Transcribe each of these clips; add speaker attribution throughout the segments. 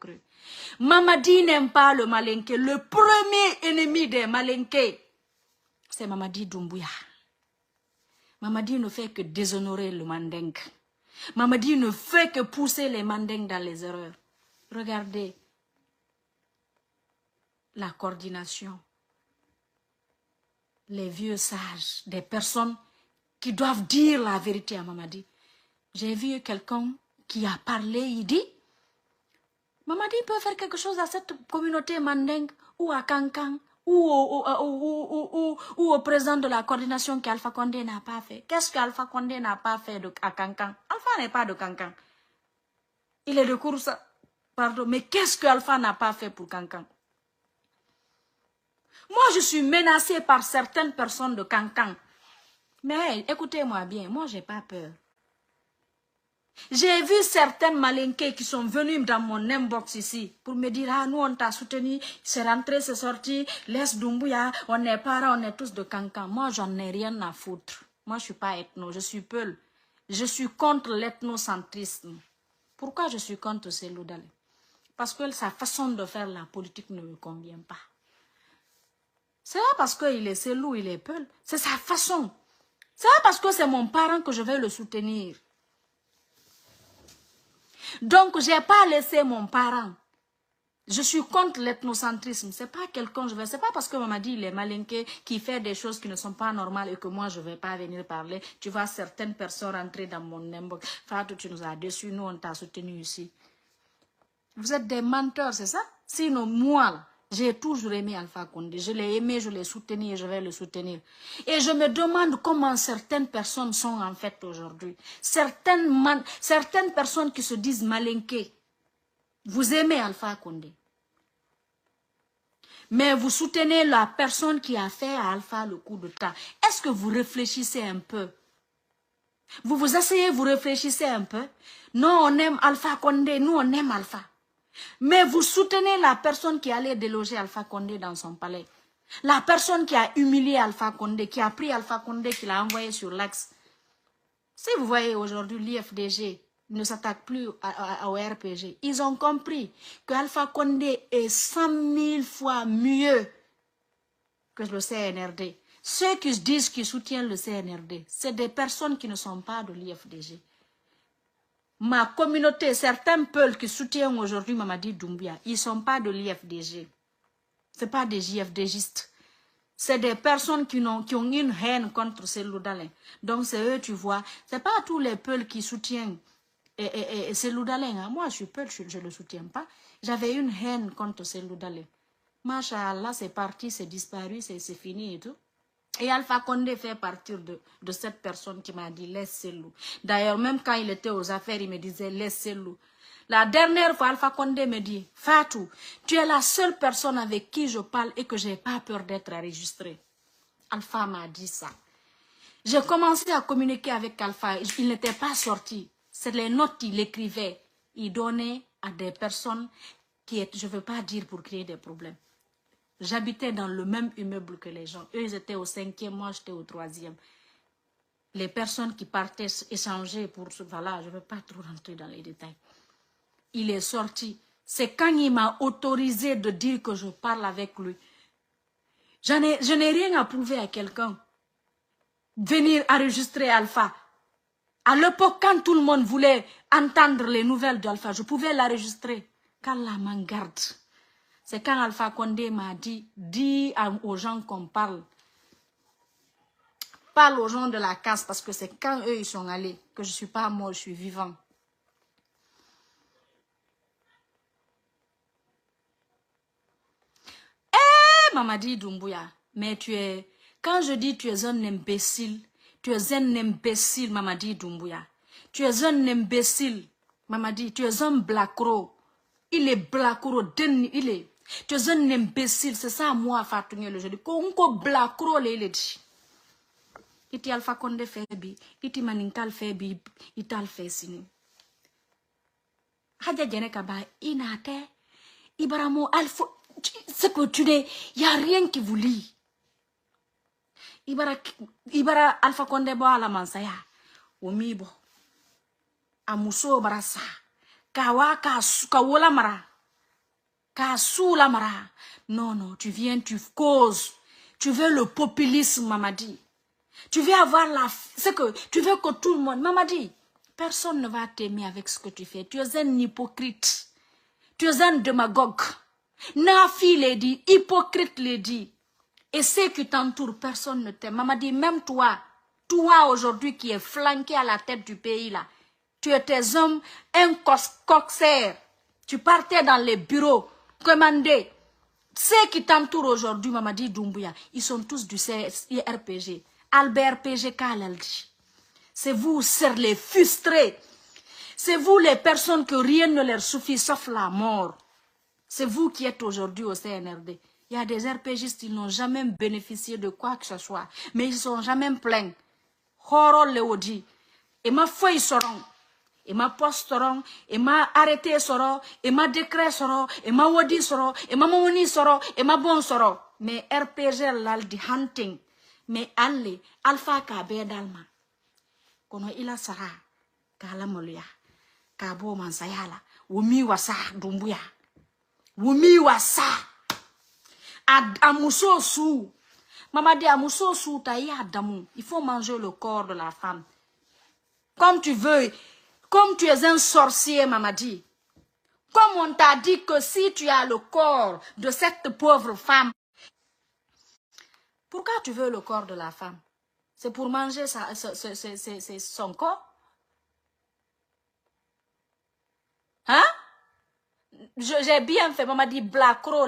Speaker 1: cru. Mamadi n'aime pas le Malinké. Le premier ennemi des Malinké, c'est Mamadi Doumbouya. Mamadi ne fait que déshonorer le Manding. Mamadi ne fait que pousser les Mandingues dans les erreurs. Regardez la coordination. Les vieux sages, des personnes qui doivent dire la vérité à Mamadi. J'ai vu quelqu'un qui a parlé, il dit, Mamadi peut faire quelque chose à cette communauté Mandingue ou à Kankan ou au président de la coordination qu'Alpha Condé n'a pas fait. Qu'est-ce qu'Alpha Condé n'a pas fait à Kankan? Alpha n'est pas de Kankan. Il est de Kouroussa. Pardon, mais qu'est-ce qu'Alpha n'a pas fait pour Kankan? Moi, je suis menacée par certaines personnes de Kankan. Mais écoutez-moi bien, moi, je n'ai pas peur. J'ai vu certaines malinqués qui sont venus dans mon inbox ici pour me dire, ah, nous, on t'a soutenu, c'est rentré, c'est sorti, laisse Doumbouya, on est parents, on est tous de Kankan. Moi, j'en ai rien à foutre. Moi, je ne suis pas ethno, je suis Peul. Je suis contre l'ethnocentrisme. Pourquoi je suis contre Cellou Dalein? Parce que sa façon de faire la politique ne me convient pas. C'est pas parce qu'il est Cellou, il est Peul. C'est sa façon. C'est pas parce que c'est mon parent que je vais le soutenir. Donc, je n'ai pas laissé mon parent. Je suis contre l'ethnocentrisme. Ce n'est pas quelqu'un, c'est pas parce que maman dit il est malinqué, qui fait des choses qui ne sont pas normales et que moi, je ne vais pas venir parler. Tu vois certaines personnes rentrer dans mon inbox. Fatou, tu nous as déçus, nous, on t'a soutenu ici. Vous êtes des menteurs, c'est ça? Sinon, moi, j'ai toujours aimé Alpha Condé. Je l'ai aimé, je l'ai soutenu et je vais le soutenir. Et je me demande comment certaines personnes sont en fait aujourd'hui. Certaines personnes qui se disent malinquées. Vous aimez Alpha Condé. Mais vous soutenez la personne qui a fait à Alpha le coup de temps. Est-ce que vous réfléchissez un peu? Vous asseyez, vous réfléchissez un peu? Non, on aime Alpha Condé, nous on aime Alpha. Mais vous soutenez la personne qui allait déloger Alpha Condé dans son palais. La personne qui a humilié Alpha Condé, qui a pris Alpha Condé, qui l'a envoyé sur l'axe. Si vous voyez aujourd'hui l'IFDG ne s'attaque plus au RPG, ils ont compris que Alpha Condé est 100 000 fois mieux que le CNRD. Ceux qui disent qu'ils soutiennent le CNRD, c'est des personnes qui ne sont pas de l'IFDG. Ma communauté, certains peuples qui soutiennent aujourd'hui Mamadi Doumbouya, ils ne sont pas de l'IFDG. Ce pas des JFDgistes. C'est des personnes qui ont une haine contre Cellou Dalein. Donc c'est eux, tu vois. Ce n'est pas tous les peuples qui soutiennent Cellou Dalein. Hein. Moi, je suis peul, je ne le soutiens pas. J'avais une haine contre Cellou Dalein. Machallah, c'est parti, c'est disparu, c'est fini et tout. Et Alpha Condé fait partie de cette personne qui m'a dit laisse Cellou. D'ailleurs, même quand il était aux affaires, il me disait laisse Cellou. La dernière fois, Alpha Condé me dit Fatou, tu es la seule personne avec qui je parle et que je n'ai pas peur d'être enregistrée. Alpha m'a dit ça. J'ai commencé à communiquer avec Alpha. Il n'était pas sorti. C'est les notes qu'il écrivait. Il donnait à des personnes qui, je ne veux pas dire pour créer des problèmes. J'habitais dans le même immeuble que les gens. Eux, ils étaient au 5e, moi, j'étais au 3e. Les personnes qui partaient échanger pour ce... Voilà, je ne veux pas trop rentrer dans les détails. Il est sorti. C'est quand il m'a autorisé de dire que je parle avec lui. Je n'ai rien à prouver à quelqu'un. Venir enregistrer Alpha. À l'époque, quand tout le monde voulait entendre les nouvelles d'Alpha, je pouvais l'enregistrer. Qu'Allah m'en garde. C'est quand Alpha Condé m'a dit, dis aux gens qu'on parle. Parle aux gens de la casse parce que c'est quand eux ils sont allés que je ne suis pas mort, je suis vivant. Mamadi Doumbouya, mais tu es, quand je dis tu es un imbécile, Mamadi Doumbouya. Tu es un imbécile, Mamadi, tu es un blacro. Il est blacro, il est. Tu es un imbécile, c'est ça moi, Fatou le jeudi. Konko blacro, il est dit. Iti Alpha Condé fait bi, iti Maninkal fait bi, ital fait sini. Hadja Djene Kaba, inate, Ibaramo Alpha. C'est que tu n'es, il n'y a rien qui vous lie. Ibara Alpha Condé bo ala mansaya. Omibo. Amuso barasa. Kawa ka wola mara. Kassou la mara. Non, non, tu viens, tu causes. Tu veux le populisme, Mamadi. Tu veux avoir tu veux que tout le monde... Mamadi, personne ne va t'aimer avec ce que tu fais. Tu es un hypocrite. Tu es un démagogue. Nafi l'a dit, hypocrite l'a dit. Et ceux qui t'entourent, personne ne t'aime. Mamadi, même toi aujourd'hui qui es flanqué à la tête du pays là, tu étais un coxer. Tu partais dans les bureaux, commandés. Ceux qui t'entourent aujourd'hui, Mamadi Doumbouya, ils sont tous du CRPG. Albert PG Kalaldi. C'est vous, c'est les frustrés. C'est vous les personnes que rien ne leur suffit sauf la mort. C'est vous qui êtes aujourd'hui au CNRD. Il y a des RPGistes, ils n'ont jamais bénéficié de quoi que ce soit. Mais ils ne sont jamais pleins. Horror Léodi. Et ma feuille seront. Et ma poste seront. Et ma arrêté seront. Et ma décret seront. Et ma wadi seront. Et ma mouni seront. Et ma bon seront. Mais RPG l'aldi hunting. Mais allez, alpha kabe dalma. Kono ila sara. Kala moluya. Kabo mansayala. Wumi wasa dumbuya. Wumi wasa. Amuso sou. Mamadi amuso sou taï adamou. Il faut manger le corps de la femme. Comme tu veux. Comme tu es un sorcier, Mamadi. Comme on t'a dit que si tu as le corps de cette pauvre femme. Pourquoi tu veux le corps de la femme? C'est pour manger son corps? Hein? J'ai bien fait, maman dit blacro.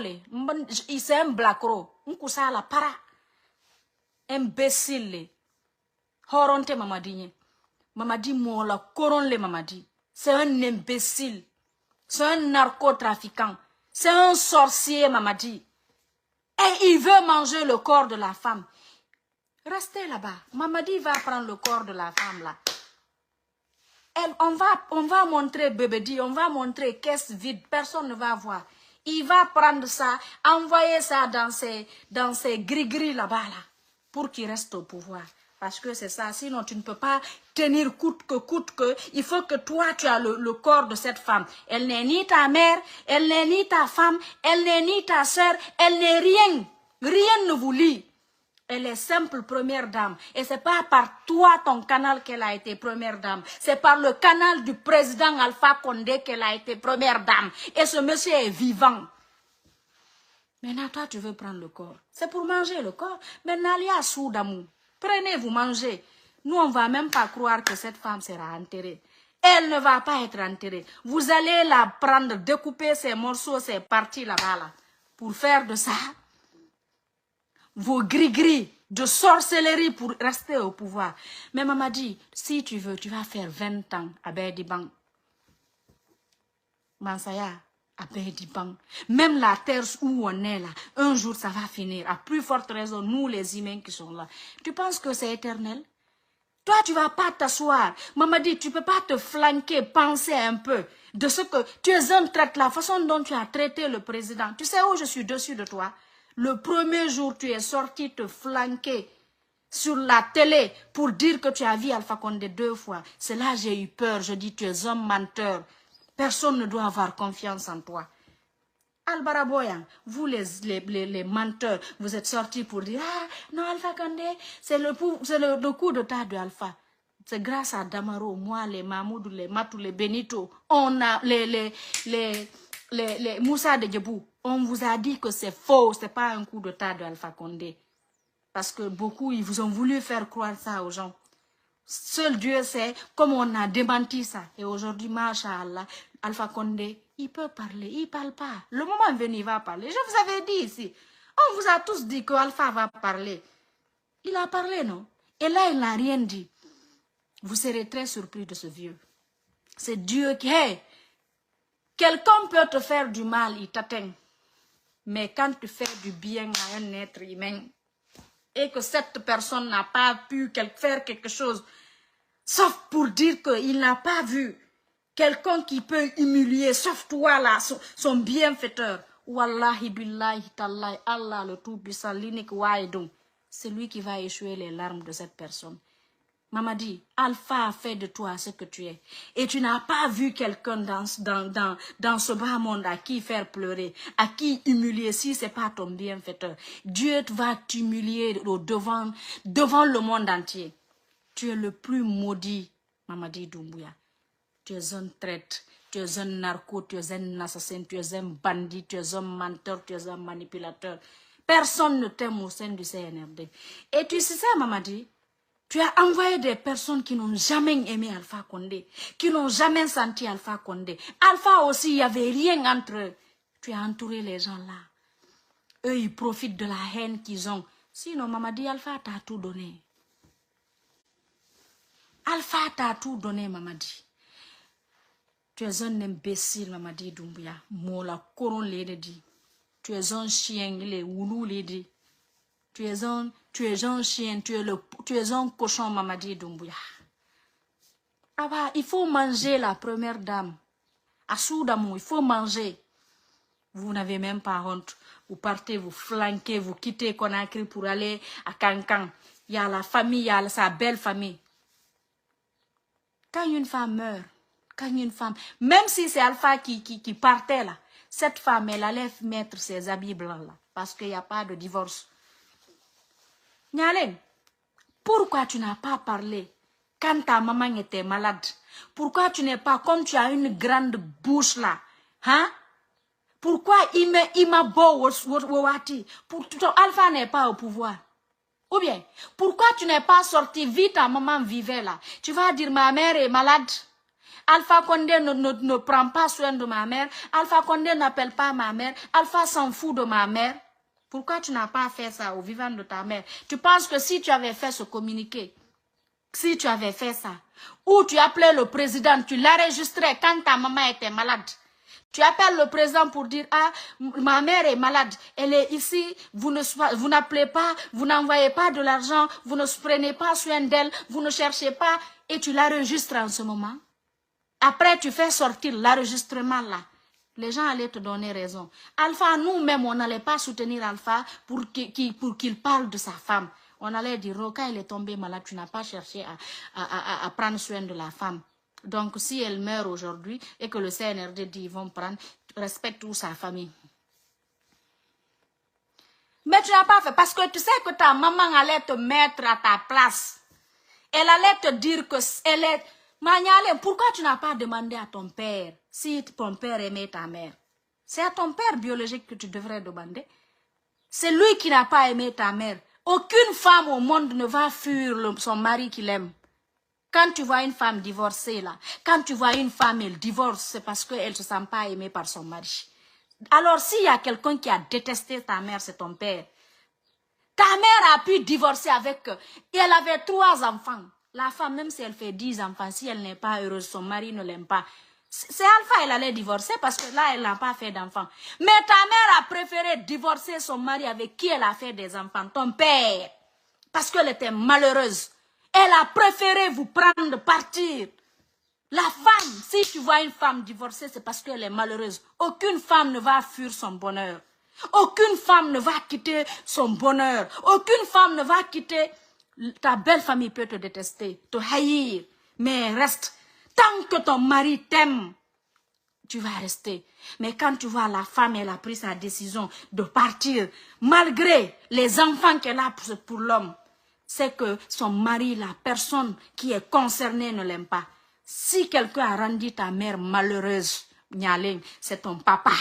Speaker 1: C'est un blacro. On cousa la para. Imbécile. Horonte maman dit. Maman dit moi la coronne maman dit. C'est un imbécile. C'est un narcotrafiquant. C'est un sorcier maman dit. Et il veut manger le corps de la femme. Restez là-bas. Mamadi va prendre le corps de la femme là. On va montrer Bébédi, on va montrer caisse vide, personne ne va voir. Il va prendre ça, envoyer ça dans ses gris-gris là-bas là, pour qu'il reste au pouvoir. Parce que c'est ça, sinon tu ne peux pas tenir coûte que, il faut que toi tu as le corps de cette femme. Elle n'est ni ta mère, elle n'est ni ta femme, elle n'est ni ta soeur, elle n'est rien. Rien ne vous lie. Elle est simple première dame. Et c'est pas par toi, ton canal, qu'elle a été première dame. C'est par le canal du président Alpha Condé qu'elle a été première dame. Et ce monsieur est vivant. Maintenant, toi, tu veux prendre le corps. C'est pour manger le corps. Maintenant, il y a sous d'amour. Prenez, vous mangez. Nous, on ne va même pas croire que cette femme sera enterrée. Elle ne va pas être enterrée. Vous allez la prendre, découper ses morceaux, ses parties là-bas, là, pour faire de ça vos gris-gris de sorcellerie pour rester au pouvoir. Mais maman dit, si tu veux, tu vas faire 20 ans à Bédiban. Mansaya, à Bédiban. Même la terre où on est là, un jour ça va finir. À plus forte raison, nous les humains qui sont là. Tu penses que c'est éternel? Toi, tu vas pas t'asseoir. Maman dit, tu peux pas te flanquer, penser un peu de ce que tu es un traite, la façon dont tu as traité le président. Tu sais où je suis dessus de toi? Le premier jour, tu es sorti te flanquer sur la télé pour dire que tu as vu Alpha Condé 2 fois. C'est là que j'ai eu peur. Je dis, tu es un menteur. Personne ne doit avoir confiance en toi. Albaraboyan, vous les menteurs, vous êtes sortis pour dire, ah non, Alpha Condé, c'est le coup d'état de Alpha. C'est grâce à Damaro, moi, les Mahmoud, les Matou, les Benito, on a les Moussa de Djebou. On vous a dit que c'est faux, c'est pas un coup d'état de Alpha Condé. Parce que beaucoup, ils vous ont voulu faire croire ça aux gens. Seul Dieu sait comment on a démenti ça. Et aujourd'hui, Masha'Allah, Alpha Condé, il peut parler, il parle pas. Le moment venu, il va parler. Je vous avais dit ici. On vous a tous dit que Alpha va parler. Il a parlé, non? Et là, il n'a rien dit. Vous serez très surpris de ce vieux. C'est Dieu qui est. Quelqu'un peut te faire du mal, il t'atteint. Mais quand tu fais du bien à un être humain et que cette personne n'a pas pu faire quelque chose, sauf pour dire qu'il n'a pas vu quelqu'un qui peut humilier, sauf toi là, son bienfaiteur. Wallahi billahi tallahi, Allah le tout puissant, l'unique waïdon. C'est lui qui va échouer les larmes de cette personne. Mamadi, Alpha a fait de toi ce que tu es. Et tu n'as pas vu quelqu'un dans ce bas monde à qui faire pleurer, à qui humilier si ce n'est pas ton bienfaiteur. Dieu va t'humilier devant le monde entier. Tu es le plus maudit, Mamadi Doumbouya. Tu es un traître, tu es un narco, tu es un assassin, tu es un bandit, tu es un menteur, tu es un manipulateur. Personne ne t'aime au sein du CNRD. Et tu sais ça, Mamadi? Tu as envoyé des personnes qui n'ont jamais aimé Alpha Condé, qui n'ont jamais senti Alpha Condé. Alpha aussi, il n'y avait rien entre eux. Tu as entouré les gens là. Eux, ils profitent de la haine qu'ils ont. Sinon, Mamadi, Alpha t'a tout donné. Alpha t'a tout donné, Mamadi. Tu es un imbécile, Mamadi Doumbouya. Mola Koron l'a dit. Tu es un chien, les Oulou l'a dit. Tu es un chien, tu es un cochon, Mamadi Doumbouya. Ah bah, il faut manger la première dame. À Soudamou, il faut manger. Vous n'avez même pas honte. Vous partez, vous flanquez, vous quittez Conakry pour aller à Cancan. Il y a la famille, il y a sa belle famille. Quand une femme meurt, même si c'est Alpha qui partait là, cette femme, elle allait mettre ses habits blancs là, parce qu'il n'y a pas de divorce. Nyalem, pourquoi tu n'as pas parlé quand ta maman était malade? Pourquoi tu n'es pas, comme tu as une grande bouche là, hein? Pourquoi il m'a beau wati? Alpha n'est pas au pouvoir. Ou bien, pourquoi tu n'es pas sorti vite, ta maman vivait là? Tu vas dire, ma mère est malade. Alpha Condé ne prend pas soin de ma mère. Alpha Condé n'appelle pas ma mère. Alpha s'en fout de ma mère. Pourquoi tu n'as pas fait ça au vivant de ta mère? Tu penses que si tu avais fait ce communiqué, si tu avais fait ça, ou tu appelais le président, tu l'enregistrais quand ta maman était malade. Tu appelles le président pour dire, ah, ma mère est malade, elle est ici, vous n'appelez pas, vous n'envoyez pas de l'argent, vous ne prenez pas soin d'elle, vous ne cherchez pas, et tu l'enregistres en ce moment. Après, tu fais sortir l'enregistrement là. Les gens allaient te donner raison. Alpha, nous-mêmes, on n'allait pas soutenir Alpha pour qu'il parle de sa femme. On allait dire, oh, quand elle est tombée malade, tu n'as pas cherché à prendre soin de la femme. Donc, si elle meurt aujourd'hui et que le CNRD dit, ils vont prendre, respecte toute sa famille. Mais tu n'as pas fait, parce que tu sais que ta maman allait te mettre à ta place. Elle allait te dire que elle est... Magnale, pourquoi tu n'as pas demandé à ton père si ton père aimait ta mère? C'est à ton père biologique que tu devrais demander. C'est lui qui n'a pas aimé ta mère. Aucune femme au monde ne va fuir son mari qu'il aime. Quand tu vois une femme divorcée là, quand tu vois une femme elle divorce, c'est parce qu'elle ne se sent pas aimée par son mari. Alors s'il y a quelqu'un qui a détesté ta mère, c'est ton père. Ta mère a pu divorcer avec eux. Et elle avait 3 enfants. La femme, même si elle fait 10 enfants, si elle n'est pas heureuse, son mari ne l'aime pas. C'est Alpha, elle allait divorcer parce que là, elle n'a pas fait d'enfants. Mais ta mère a préféré divorcer son mari avec qui elle a fait des enfants, ton père. Parce qu'elle était malheureuse. Elle a préféré vous prendre, partir. La femme, si tu vois une femme divorcée, c'est parce qu'elle est malheureuse. Aucune femme ne va fuir son bonheur. Aucune femme ne va quitter son bonheur. Aucune femme ne va quitter... Ta belle famille peut te détester, te haïr, mais reste. Tant que ton mari t'aime, tu vas rester. Mais quand tu vois la femme, elle a pris sa décision de partir, malgré les enfants qu'elle a pour l'homme, c'est que son mari, la personne qui est concernée, ne l'aime pas. Si quelqu'un a rendu ta mère malheureuse, Nyaleng, c'est ton papa.